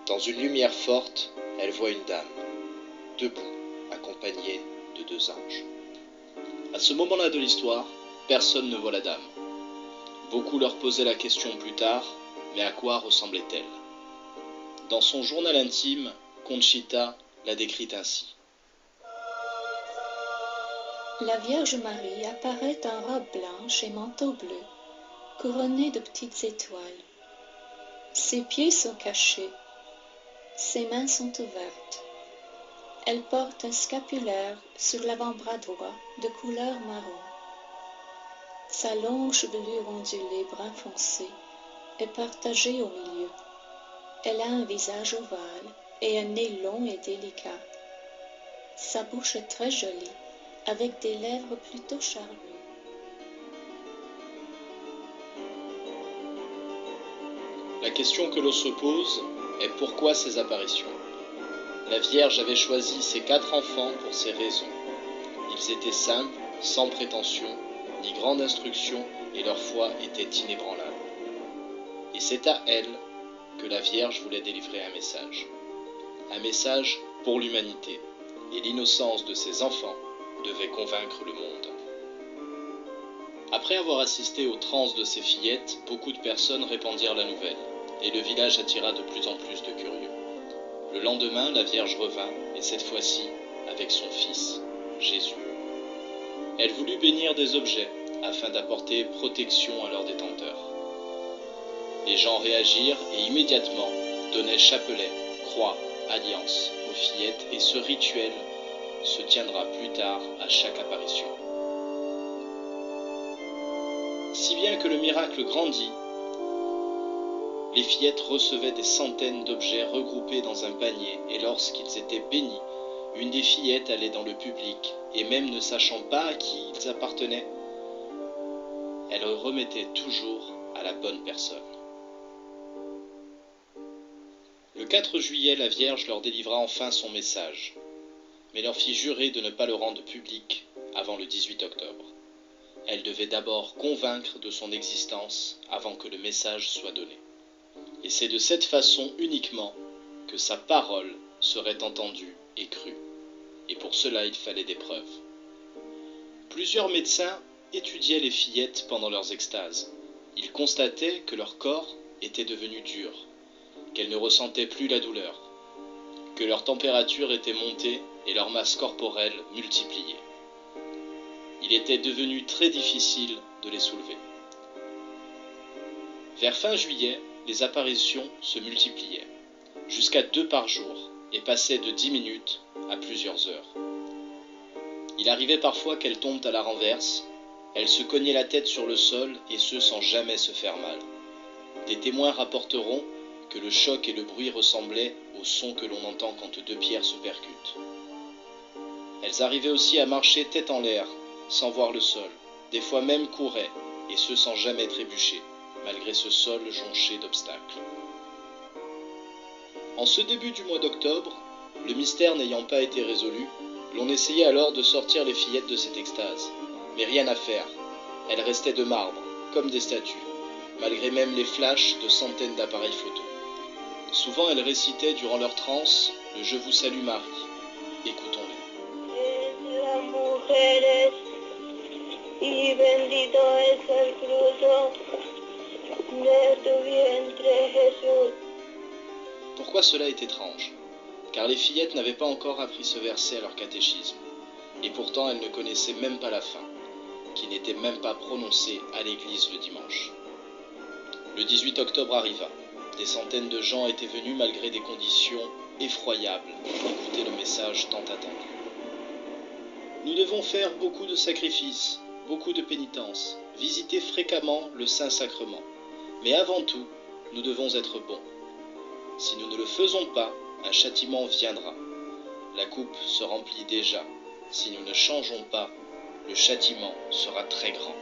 Dans une lumière forte, elle voit une dame, debout, accompagnée de 2 anges. À ce moment-là de l'histoire, personne ne voit la dame. Beaucoup leur posaient la question plus tard, mais à quoi ressemblait-elle? Dans son journal intime, Conchita l'a décrite ainsi. La Vierge Marie apparaît en robe blanche et manteau bleu, couronnée de petites étoiles. Ses pieds sont cachés, ses mains sont ouvertes. Elle porte un scapulaire sur l'avant-bras droit de couleur marron. Sa longue chevelure ondulée brun foncé est partagée au milieu. Elle a un visage ovale et un nez long et délicat. Sa bouche est très jolie, avec des lèvres plutôt charnues. La question que l'on se pose est pourquoi ces apparitions? La Vierge avait choisi ses 4 enfants pour ces raisons. Ils étaient simples, sans prétention, ni grande instruction, et leur foi était inébranlable. Et c'est à elle que la Vierge voulait délivrer un message pour l'humanité, et l'innocence de ses enfants devait convaincre le monde. Après avoir assisté aux transes de ces fillettes, beaucoup de personnes répandirent la nouvelle, et le village attira de plus en plus de curieux. Le lendemain, la Vierge revint, et cette fois-ci, avec son fils, Jésus. Elle voulut bénir des objets, afin d'apporter protection à leurs détenteurs. Les gens réagirent et immédiatement donnaient chapelet, croix, alliance aux fillettes, et ce rituel se tiendra plus tard à chaque apparition. Si bien que le miracle grandit, les fillettes recevaient des centaines d'objets regroupés dans un panier, et lorsqu'ils étaient bénis, une des fillettes allait dans le public, et même ne sachant pas à qui ils appartenaient, elle remettait toujours à la bonne personne. Le 4 juillet, la Vierge leur délivra enfin son message, mais leur fit jurer de ne pas le rendre public avant le 18 octobre. Elle devait d'abord convaincre de son existence avant que le message soit donné. Et c'est de cette façon uniquement que sa parole serait entendue et crue. Et pour cela, il fallait des preuves. Plusieurs médecins étudiaient les fillettes pendant leurs extases. Ils constataient que leur corps était devenu dur, qu'elles ne ressentaient plus la douleur, que leur température était montée et leur masse corporelle multipliée. Il était devenu très difficile de les soulever. Vers fin juillet, les apparitions se multipliaient, jusqu'à 2 par jour, et passaient de 10 minutes à plusieurs heures. Il arrivait parfois qu'elles tombent à la renverse, elles se cognaient la tête sur le sol, et ce sans jamais se faire mal. Des témoins rapporteront que le choc et le bruit ressemblaient au son que l'on entend quand 2 pierres se percutent. Elles arrivaient aussi à marcher tête en l'air, sans voir le sol, des fois même couraient, et ce sans jamais trébucher, malgré ce sol jonché d'obstacles. En ce début du mois d'octobre, le mystère n'ayant pas été résolu, l'on essayait alors de sortir les fillettes de cette extase. Mais rien à faire, elles restaient de marbre, comme des statues, malgré même les flashs de centaines d'appareils photo. Souvent elles récitaient durant leur transe le « Je vous salue Marie ». Écoutons-les. Y bendito es el fruto de tu vientre, Jesús. Pourquoi cela est étrange? Car les fillettes n'avaient pas encore appris ce verset à leur catéchisme, et pourtant elles ne connaissaient même pas la fin, qui n'était même pas prononcée à l'église le dimanche. Le 18 octobre arriva. Des centaines de gens étaient venus malgré des conditions effroyables pour écouter le message tant attendu. Nous devons faire beaucoup de sacrifices, beaucoup de pénitences, visiter fréquemment le Saint-Sacrement. Mais avant tout, nous devons être bons. Si nous ne le faisons pas, un châtiment viendra. La coupe se remplit déjà. Si nous ne changeons pas, le châtiment sera très grand.